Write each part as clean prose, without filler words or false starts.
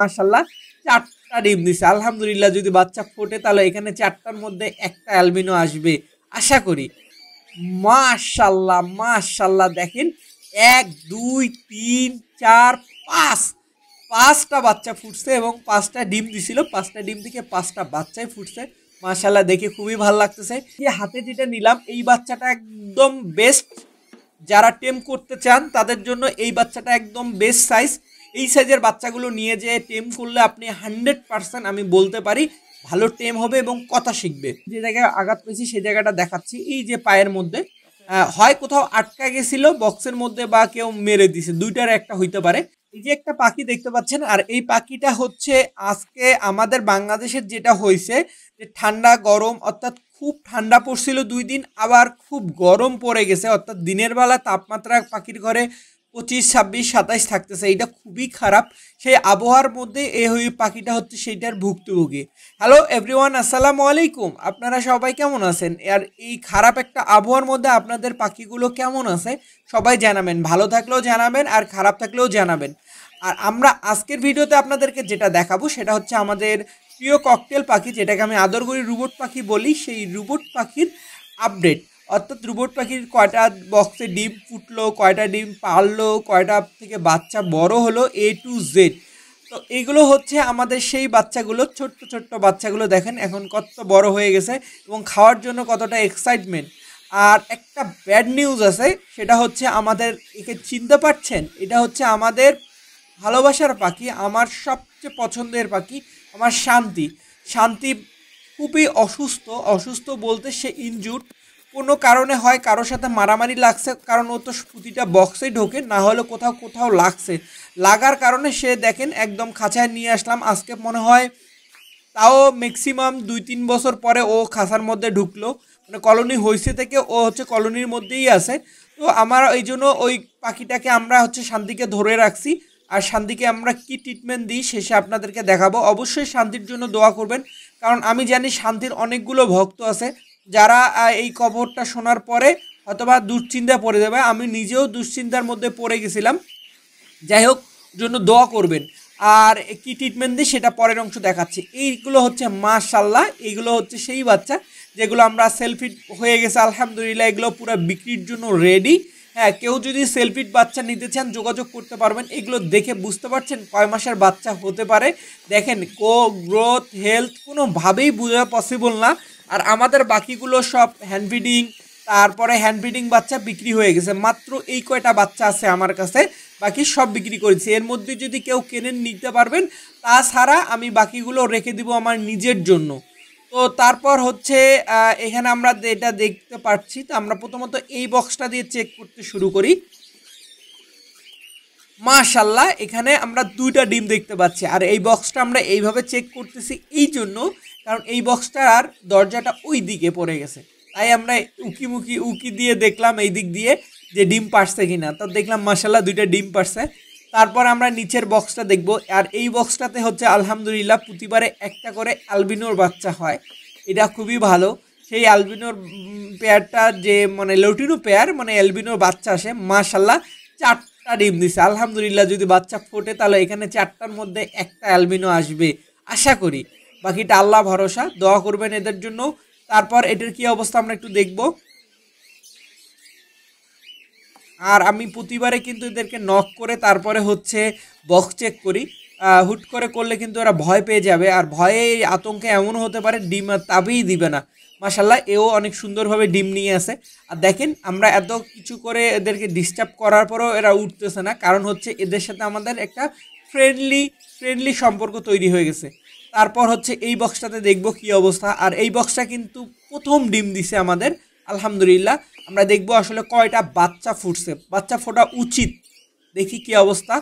মাশাআল্লাহ 4টা ডিম দিছে। আলহামদুলিল্লাহ যদি বাচ্চা ফোটে তাহলে এখানে 4টার মধ্যে একটা অ্যালবিনো আসবে আশা করি। মাশাআল্লাহ মাশাআল্লাহ দেখেন ১ ২ ৩ ৪ ৫ 5টা বাচ্চা ফুটছে এবং 5টা ডিম দিছিল। 5টা ডিম থেকে 5টা বাচ্চাই ফুটছে। মাশাআল্লাহ দেখে খুবই ভালো লাগতেছে। যে হাতে যেটা নিলাম এই বাচ্চাটা একদম বেস্ট। যারা টেম করতে চান তাদের জন্য এই বাচ্চাটা একদম বেস্ট সাইজ। এই সাইজের বাচ্চাগুলো নিয়ে যেয়ে টেম করলে আপনি 100% আমি বলতে পারি ভালো টেম হবে এবং কথা শিখবে। যে জায়গায় আঘাত পেয়েছি সেই জায়গাটা দেখাচ্ছি। এই যে পায়ের মধ্যে হয় কোথাও আটকা গেছিল বক্সের মধ্যে বা কেউ মেরে দিছে, দুইটার একটা হইতে পারে। এই যে একটা পাখি দেখতে পাচ্ছেন, আর এই পাখিটা হচ্ছে আজকে আমাদের বাংলাদেশের যেটা হয়েছে যে ঠান্ডা গরম, অর্থাৎ খুব ঠান্ডা পড়ছিল 2 দিন, আবার খুব গরম পড়ে গেছে, অর্থাৎ দিনের বেলা তাপমাত্রা পাখির ঘরে 25 26 27 থাকতেছে। এটা খুবই খারাপ। সেই আবহাওয়ার মধ্যে এই পাখিটা হচ্ছে সেইটার ভুক্তভোগী। হ্যালো এভরিওয়ান, আসসালামু আলাইকুম। আপনারা সবাই কেমন আছেন? আর এই খারাপ একটা আবহাওয়ার মধ্যে আপনাদের পাখিগুলো কেমন আছে সবাই জানাবেন। ভালো থাকলেও জানাবেন আর খারাপ থাকলেও জানাবেন। আর আমরা আজকের ভিডিওতে আপনাদেরকে যেটা দেখাবো সেটা হচ্ছে আমাদের প্রিয় ককটেল পাখি, যেটাকে আমি আদর করি রোবট পাখি বলি, সেই রোবট পাখির আপডেট। অর্থাৎ রোবট পাখির কয়টা বক্সে ডিম ফুটলো, কয়টা ডিম পারলো, কয়টা থেকে বাচ্চা বড় হলো, A to Z। তো এইগুলো হচ্ছে আমাদের সেই বাচ্চাগুলো, ছোট্ট ছোট্ট বাচ্চাগুলো দেখেন এখন কত বড় হয়ে গেছে এবং খাওয়ার জন্য কতটা এক্সাইটমেন্ট। আর একটা ব্যাড নিউজ আছে, সেটা হচ্ছে আমাদের একে চিনতে পারছেন, এটা হচ্ছে আমাদের ভালোবাসার পাখি, আমার সবচেয়ে পছন্দের পাখি, আমার শান্তি। শান্তি খুবই অসুস্থ। অসুস্থ বলতে সে ইনজুর্ড কোনো কারণে, হয় কারোর সাথে মারামারি লাগছে, কারণ ও তো প্রতিটা বক্সেই ঢোকে, না হলে কোথাও কোথাও লাগছে। লাগার কারণে সে দেখেন একদম খাঁচায় নিয়ে আসলাম। আজকে মনে হয় তাও ম্যাক্সিমাম 2-3 বছর পরে ও খাঁচার মধ্যে ঢুকলো, মানে কলোনি হয়েছে থেকে ও হচ্ছে কলোনির মধ্যেই আছে। তো আমার এই জন্য ওই পাখিটাকে আমরা হচ্ছে শান্তিকে ধরে রাখছি। আর শান্তিকে আমরা কি ট্রিটমেন্ট দিই শেষে আপনাদেরকে দেখাবো। অবশ্যই শান্তির জন্য দোয়া করবেন, কারণ আমি জানি শান্তির অনেকগুলো ভক্ত আছে যারা এই খবরটা শোনার পরে হয়তোবা দুশ্চিন্তায় পড়ে যাবে। আমি নিজেও দুশ্চিন্তার মধ্যে পড়ে গেছিলাম। যাই হোক, জন্য দোয়া করবেন। আর কি ট্রিটমেন্ট দিই সেটা পরের অংশ দেখাচ্ছি। এইগুলো হচ্ছে মাশাল্লাহ, এইগুলো হচ্ছে সেই বাচ্চা যেগুলো আমরা সেলফিট হয়ে গেছে আলহামদুলিল্লাহ, এগুলো পুরো বিক্রির জন্য রেডি। হ্যাঁ, কেউ যদি সেলফিট বাচ্চা নিতে চান যোগাযোগ করতে পারবেন। এগুলো দেখে বুঝতে পারছেন কয় মাসের বাচ্চা হতে পারে। দেখেন গ্রোথ হেলথ কোনোভাবেই বোঝা পসিবল না। আর আমাদের বাকিগুলো সব হ্যান্ড ফিডিং, তারপরে হ্যান্ড ফিডিং বাচ্চা বিক্রি হয়ে গেছে। মাত্র এই কয়টা বাচ্চা আছে আমার কাছে, বাকি সব বিক্রি করেছি। এর মধ্যে যদি কেউ কেনেন নিতে পারবেন, তাছাড়া আমি বাকিগুলো রেখে দিব আমার নিজের জন্য। তো তারপর হচ্ছে এখানে আমরা এটা দেখতে পাচ্ছি। তো আমরা প্রথমত এই বক্সটা দিয়ে চেক করতে শুরু করি। মাশাল্লাহ এখানে আমরা 2টা ডিম দেখতে পাচ্ছি। আর এই বক্সটা আমরা এইভাবে চেক করতেছি এই জন্য, কারণ এই বক্সটার দরজাটা ওই দিকে পড়ে গেছে, তাই আমরা উকি দিয়ে দেখলাম এই দিক দিয়ে যে ডিম পারছে কিনা। তো দেখলাম মাশাল্লাহ 2টা ডিম পারছে। তারপর আমরা নিচের বক্সটা দেখব। আর এই বক্সটাতে হচ্ছে আলহামদুলিল্লাহ প্রতিবারে একটা করে অ্যালবিনোর বাচ্চা হয়, এটা খুবই ভালো। সেই অ্যালবিনোর পেয়ারটা যে মানে লটিনো পেয়ার, মানে অ্যালবিনোর বাচ্চা আসে মাশাল্লাহ 4টা ডিম দিছে। আলহামদুলিল্লাহ যদি বাচ্চা ফোটে তাহলে এখানে 4টার মধ্যে একটা অ্যালবিনো আসবে আশা করি। বাকিটা আল্লাহ ভরসা, দোয়া করবেন এদের জন্য। তারপর এটার কি অবস্থা আমরা একটু দেখব। আর আমি প্রতিবারে কিন্তু এদেরকে নক করে তারপরে হচ্ছে বক্স চেক করি। হুট করে করলে কিন্তু ওরা ভয় পেয়ে যাবে, আর ভয়ে আতঙ্কে এমন হতে পারে ডিম আর তাবেই দিবে না। মাশাল্লাহ এও অনেক সুন্দরভাবে ডিম নিয়ে আসে। আর দেখেন আমরা এত কিছু করে এদেরকে ডিস্টার্ব করার পরেও এরা উঠতেছে না, কারণ হচ্ছে এদের সাথে আমাদের একটা ফ্রেন্ডলি সম্পর্ক তৈরি হয়ে গেছে। তারপর হচ্ছে এই বক্সটাতে দেখব কি অবস্থা। আর এই বক্সটা কিন্তু প্রথম ডিম দিছে আমাদের আলহামদুলিল্লাহ। আমরা দেখব আসলে কয়টা বাচ্চা ফুটছে, বাচ্চা ফোটা উচিত। দেখি কি অবস্থা।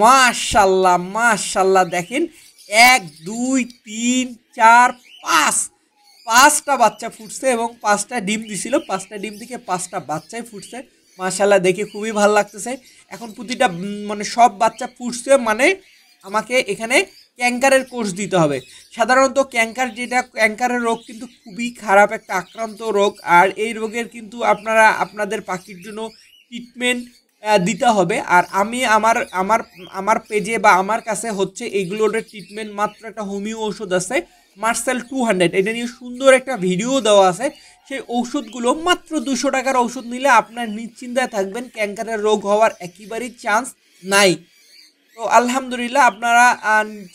মাশাল্লাহ মাশাল্লাহ দেখেন 1 2 3 4 5 5টা বাচ্চা ফুটছে এবং 5টা ডিম দিছিল। 5টা ডিম থেকে 5টা বাচ্চাই ফুটছে। মাশাল্লাহ দেখে খুবই ভালো লাগতেছে। এখন প্রতিটা মানে সব বাচ্চা ফুটছে মানে আমাকে এখানে ক্যাঙ্কারের কোর্স দিতে হবে। সাধারণত ক্যাঙ্কারের রোগ কিন্তু খুবই খারাপ একটা আক্রান্ত রোগ। আর এই রোগের কিন্তু আপনারা আপনাদের পাখির জন্য ট্রিটমেন্ট দিতে হবে। আর আমি আমার আমার আমার পেজে বা আমার কাছে হচ্ছে এগুলোর ট্রিটমেন্ট মাত্র একটা হোমিও ওষুধ আছে মার্সেল 200, এটা নিয়ে সুন্দর একটা ভিডিও দেওয়া আছে। সেই ঔষধগুলো মাত্র 200 টাকার ঔষধ নিলে আপনার নিশ্চিন্তায় থাকবেন, ক্যান্সারের রোগ হওয়ার একেবারেই চান্স নাই। তো আলহামদুলিল্লাহ আপনারা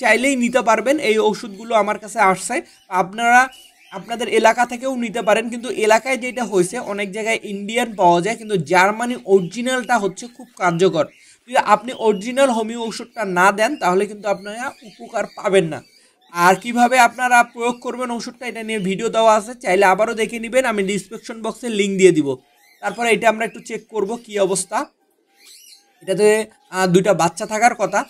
চাইলেই নিতে পারবেন, এই ওষুধগুলো আমার কাছে আসছে। আপনারা আপনাদের এলাকা থেকেও নিতে পারেন, কিন্তু এলাকায় যেটা হয়েছে অনেক জায়গায় ইন্ডিয়ান পাওয়া যায়, কিন্তু জার্মানি অরিজিনালটা হচ্ছে খুব কার্যকর। যদি আপনি অরিজিনাল হোমিও ওষুধটা না দেন তাহলে কিন্তু আপনারা উপকার পাবেন না। আর কিভাবে আপনারা প্রয়োগ করবেন ওষুধটা, এটা নিয়ে ভিডিও দেওয়া আছে, চাইলে আবারও দেখে নেবেন, আমি ডিসক্রিপশন বক্সে লিঙ্ক দিয়ে দিব। তারপরে এটা আমরা একটু চেক করব কি অবস্থা। এটাতে 2টা বাচ্চা থাকার কথা।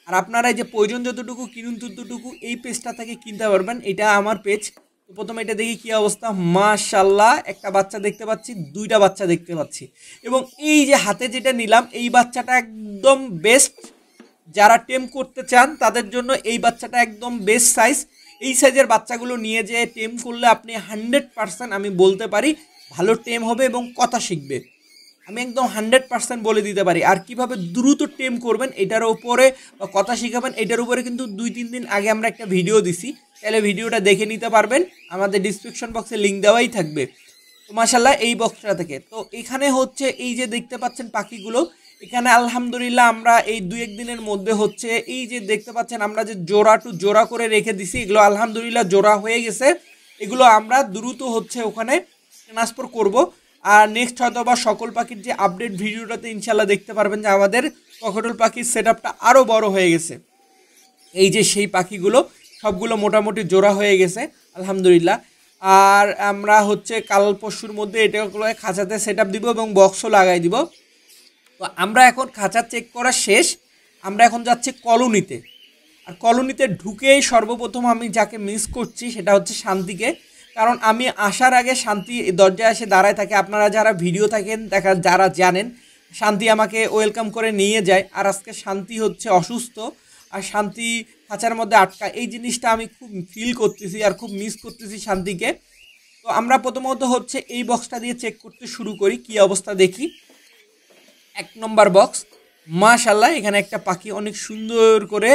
আর আপনারা এই যে প্রয়োজন যতটুকু কিনুন ততটুকু এই পেজটা থেকে কিনতে পারবেন, এটা আমার পেজ। তো প্রথমে এটা দেখি কি অবস্থা। মাশাআল্লাহ, একটা বাচ্চা দেখতে পাচ্ছি, 2টা বাচ্চা দেখতে পাচ্ছি। এবং এই যে হাতে যেটা নিলাম এই বাচ্চাটা একদম বেস্ট, যারা টেম করতে চান তাদের জন্য এই বাচ্চাটা একদম বেস্ট সাইজ। এই সাইজের বাচ্চাগুলো নিয়ে যেয়ে টেম করলে আপনি 100% আমি বলতে পারি ভালো টেম হবে এবং কথা শিখবে, আমি একদম 100% বলে দিতে পারি। আর কিভাবে দ্রুত টেম করবেন এটার উপরে বা কথা শিখাবেন এটার উপরে কিন্তু 2-3 দিন আগে আমরা একটা ভিডিও দিছি, তাহলে ভিডিওটা দেখে নিতে পারবেন, আমাদের ডিসক্রিপশন বক্সে লিঙ্ক দেওয়াই থাকবে। তো মাশাআল্লাহ এই বক্সটা থেকে তো এখানে হচ্ছে এই যে দেখতে পাচ্ছেন পাখিগুলো, এখানে আলহামদুলিল্লাহ আমরা এই 2-1 দিনের মধ্যে হচ্ছে এই যে দেখতে পাচ্ছেন আমরা যে জোড়া টু জোড়া করে রেখে দিছি, এগুলো আলহামদুলিল্লাহ জোড়া হয়ে গেছে। এগুলো আমরা দ্রুত হচ্ছে ওখানে ট্রান্সফার করব। আর নেক্সট হয়তো বা সকল পাখির যে আপডেট ভিডিওটাতে ইনশাল্লাহ দেখতে পারবেন যে আমাদের ককটেল পাখির সেটআপটা আরও বড় হয়ে গেছে। এই যে সেই পাখিগুলো সবগুলো মোটামুটি জোড়া হয়ে গেছে আলহামদুলিল্লাহ। আর আমরা হচ্ছে কাল পরশুর মধ্যে এটাগুলো খাঁচাতে সেটআপ দিব এবং বক্সও লাগাই দিব। তো আমরা এখন খাঁচা চেক করা শেষ, আমরা এখন যাচ্ছি কলোনিতে। আর কলোনিতে ঢুকেই সর্বপ্রথম আমি যাকে মিস করছি সেটা হচ্ছে শান্তিকে, কারণ আমি আসার আগে শান্তি দরজায় এসে দাঁড়ায় থাকে। আপনারা যারা ভিডিও থাকেন যারা জানেন শান্তি আমাকে ওয়েলকাম করে নিয়ে যায়। আর আজকে শান্তি হচ্ছে অসুস্থ আর শান্তি খাঁচার মধ্যে আটকা, এই জিনিসটা আমি খুব ফিল করতেছি আর খুব মিস করতেছি শান্তিকে। তো আমরা প্রথমত হচ্ছে এই বক্সটা দিয়ে চেক করতে শুরু করি, কি অবস্থা দেখি। 1 নম্বর বক্স, মাশাআল্লাহ এখানে একটা পাখি অনেক সুন্দর করে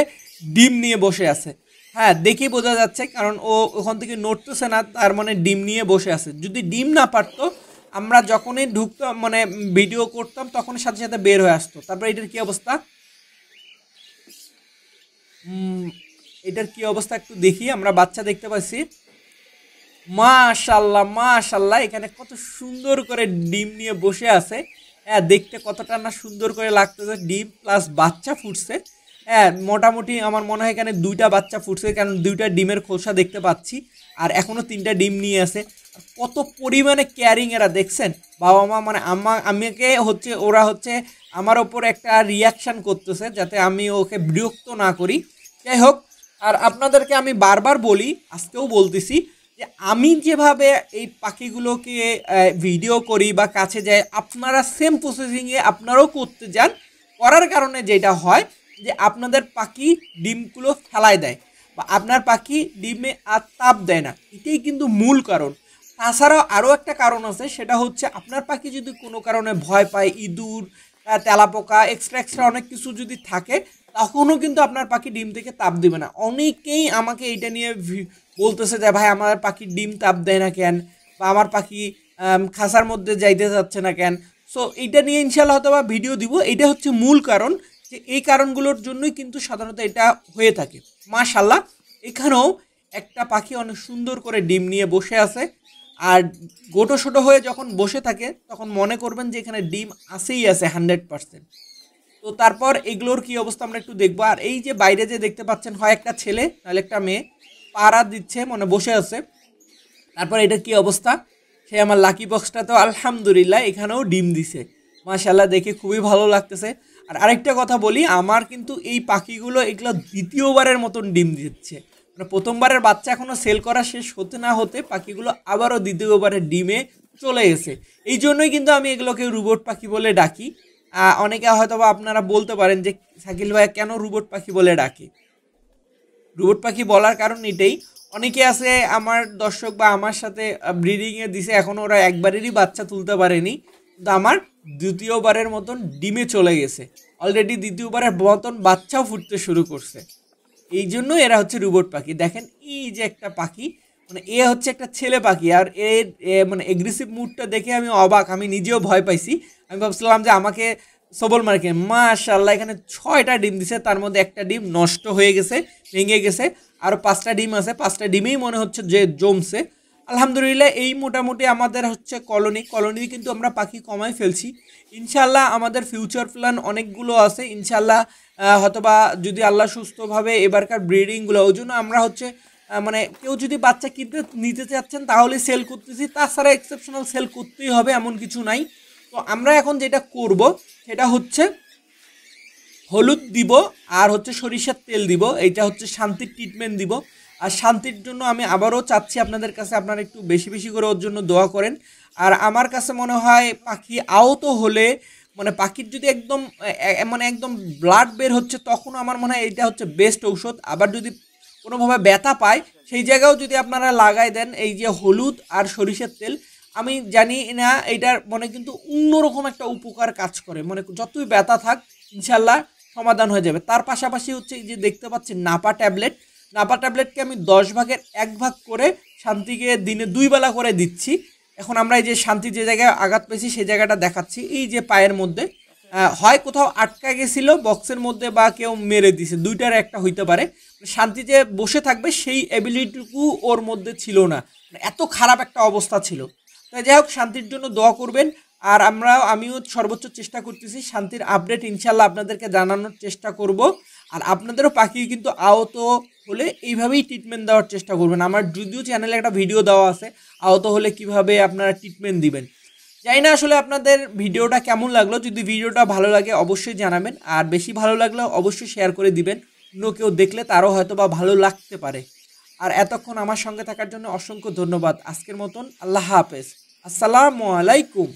ডিম নিয়ে বসে আছে। হ্যাঁ দেখেই বোঝা যাচ্ছে, কারণ ও ওখান থেকে নড়তেছে না, তার মানে ডিম নিয়ে বসে আছে। যদি ডিম না পারতো আমরা যখনই ঢুকতাম মানে ভিডিও করতাম তখন সাথে সাথে বের হয়ে আসতো। তারপর এটার কি অবস্থা, এটার কি অবস্থা একটু দেখি। আমরা বাচ্চা দেখতে পাচ্ছি, মাশাআল্লাহ মাশাআল্লাহ এখানে কত সুন্দর করে ডিম নিয়ে বসে আছে। হ্যাঁ দেখতে কতটা না সুন্দর করে লাগতেছে, ডিম প্লাস বাচ্চা ফুটছে। হ্যাঁ মোটামুটি আমার মনে হয় এখানে 2টা বাচ্চা ফুটছে, কারণ 2টা ডিমের খোসা দেখতে পাচ্ছি। আর এখনও 3টা ডিম নিয়ে আছে। কত পরিমাণে কেয়ারিং এরা, দেখছেন বাবা মা মানে আমাকে হচ্ছে ওরা হচ্ছে আমার ওপর একটা রিয়াকশান করতেছে যাতে আমি ওকে বিরক্ত না করি। যাই হোক, আর আপনাদেরকে আমি বারবার বলি, আজকেও বলতেছি যে আমি যেভাবে এই পাখিগুলোকে ভিডিও করি বা কাছে যাই, আপনারা সেম প্রসেসিংয়ে আপনারাও করতে যান। করার কারণে যেটা হয় যে আপনাদের পাখি ডিমগুলো ফেলায় দেয় বা আপনার পাখি ডিমে আর তাপ দেয় না, এটাই কিন্তু মূল কারণ। তাছাড়াও আরও একটা কারণ আছে, সেটা হচ্ছে আপনার পাখি যদি কোনো কারণে ভয় পায়, ইঁদুর তেলাপোকা এক্সট্রা অনেক কিছু যদি থাকে, তখনও কিন্তু আপনার পাখি ডিম থেকে তাপ দেবে না। অনেকেই আমাকে এইটা নিয়ে বলতেছে যে ভাই আমার পাখির ডিম তাপ দেয় না কেন, বা আমার পাখি খাঁচার মধ্যে যাইতে যাচ্ছে না কেন। সো এইটা নিয়ে ইনশাল্লাহ হয়তো বা ভিডিও দিব। এইটা হচ্ছে মূল কারণ, যে এই কারণগুলোর জন্যই কিন্তু সাধারণত এটা হয়ে থাকে। মাশাআল্লাহ এখানেও একটা পাখি অনেক সুন্দর করে ডিম নিয়ে বসে আছে। আর গোটো ছোটো হয়ে যখন বসে থাকে তখন মনে করবেন যে এখানে ডিম আসেই আছে 100%। তো তারপর এগুলোর কি অবস্থা আমরা একটু দেখবো। আর এই যে বাইরে যে দেখতে পাচ্ছেন, হয় একটা ছেলে নাহলে একটা মেয়ে পাড়া দিচ্ছে, মানে বসে আছে। তারপর এটা কি অবস্থা, সে আমার লাকি বক্সটা তো আলহামদুলিল্লাহ এখানেও ডিম দিছে, মাশাআল্লাহ দেখে খুবই ভালো লাগতেছে। আর আরেকটা কথা বলি, আমার কিন্তু এই পাখিগুলো এগুলো দ্বিতীয়বারের মতন ডিম দিচ্ছে। মানে প্রথমবারের বাচ্চা এখনও সেল করা শেষ হতে না হতে পাখিগুলো আবারও দ্বিতীয়বারের ডিমে চলে গেছে। এই জন্যই কিন্তু আমি এগুলোকে রোবট পাখি বলে ডাকি। অনেকে হয়তো বা আপনারা বলতে পারেন যে শাকিল ভাই কেন রোবট পাখি বলে ডাকি। রোবট পাখি বলার কারণ এটাই, অনেকে আছে আমার দর্শক বা আমার সাথে ব্রিডিংয়ে দিছে, এখন ওরা একবারেরই বাচ্চা তুলতে পারেনি, কিন্তু আমার দ্বিতীয়বারের মতন ডিমে চলে গেছে, অলরেডি দ্বিতীয়বারের মতন বাচ্চাও ফুটতে শুরু করছে। এই জন্য এরা হচ্ছে রোবট পাখি। দেখেন এই যে একটা পাখি, মানে এ হচ্ছে একটা ছেলে পাখি, আর মানে এগ্রেসিভ মুডটা দেখে আমি অবাক, আমি নিজেও ভয় পাইছি। আমি ভাবছিলাম যে আমাকে সবল মার্কে। মাশাআল্লাহ এখানে 6টা ডিম দিছে, তার মধ্যে একটা ডিম নষ্ট হয়ে গেছে, ভেঙে গেছে। আরও 5টা ডিম আছে, 5টা ডিমেই মনে হচ্ছে যে জমছে। আলহামদুলিল্লাহ এই মোটামুটি আমাদের হচ্ছে কলোনি কিন্তু আমরা পাখি কমাই ফেলছি। ইনশাল্লাহ আমাদের ফিউচার প্ল্যান অনেকগুলো আছে ইনশাল্লাহ। হয়তোবা যদি আল্লাহ সুস্থভাবে এবারকার ব্রিডিংগুলো, ওই জন্য আমরা হচ্ছে মানে কেউ যদি বাচ্চা কিনতে নিতে চাচ্ছেন তাহলে সেল করতেছি, তাছাড়া এক্সেপশনাল সেল করতেই হবে এমন কিছু নাই। তো আমরা এখন যেটা করব সেটা হচ্ছে হলুদ দিব আর হচ্ছে সরিষার তেল দিব, এইটা হচ্ছে শান্তির ট্রিটমেন্ট দিব। আর শান্তির জন্য আমি আবারও চাচ্ছি আপনাদের কাছে আপনারা একটু বেশি বেশি করে ওর জন্য দোয়া করেন। আর আমার কাছে মনে হয় পাখি আহত হলে, মানে পাখির যদি একদম মানে একদম ব্লাড বের হচ্ছে, তখন আমার মনে হয় এটা হচ্ছে বেস্ট ঔষধ। আবার যদি কোনোভাবে ব্যথা পায় সেই জায়গাও যদি আপনারা লাগাই দেন এই যে হলুদ আর সরিষার তেল, আমি জানি না এইটার মানে কিন্তু অন্যরকম একটা উপকার কাজ করে, মানে যতই ব্যথা থাক ইনশাল্লাহ সমাধান হয়ে যাবে। তার পাশাপাশি হচ্ছে এই যে দেখতে পাচ্ছেন নাপা ট্যাবলেটকে আমি 10 ভাগের 1 ভাগ করে শান্তিকে দিনে 2 বেলা করে দিচ্ছি। এখন আমরা এই যে শান্তি যে জায়গায় আঘাত পেয়েছি সেই জায়গাটা দেখাচ্ছি, এই যে পায়ের মধ্যে হয় কোথাও আটকা গেছিল বক্সের মধ্যে বা কেউ মেরে দিছে, দুইটার একটা হইতে পারে। শান্তি যে বসে থাকবে সেই এবিলিটিটুকু ওর মধ্যে ছিল না, এত খারাপ একটা অবস্থা ছিল। তাই যাই হোক শান্তির জন্য দোয়া করবেন। আর আমিও সর্বোচ্চ চেষ্টা করতেছি শান্তির আপডেট ইনশাল্লাহ আপনাদেরকে জানানোর চেষ্টা করব। আর আপনাদেরও পাখি কিন্তু আহত হলে এইভাবেই ট্রিটমেন্ট দেওয়ার চেষ্টা করবেন। আমার যদিও চ্যানেলে একটা ভিডিও দেওয়া আছে আহত হলে কিভাবে আপনারা ট্রিটমেন্ট দিবেন। জানি না আসলে আপনাদের ভিডিওটা কেমন লাগলো, যদি ভিডিওটা ভালো লাগে অবশ্যই জানাবেন, আর বেশি ভালো লাগলে অবশ্যই শেয়ার করে দিবেন, অন্য কেউ দেখলে তারও হয়তো বা ভালো লাগতে পারে। আর এতক্ষণ আমার সঙ্গে থাকার জন্য অসংখ্য ধন্যবাদ। আজকের মতন আল্লাহ হাফেজ, আসসালামু আলাইকুম।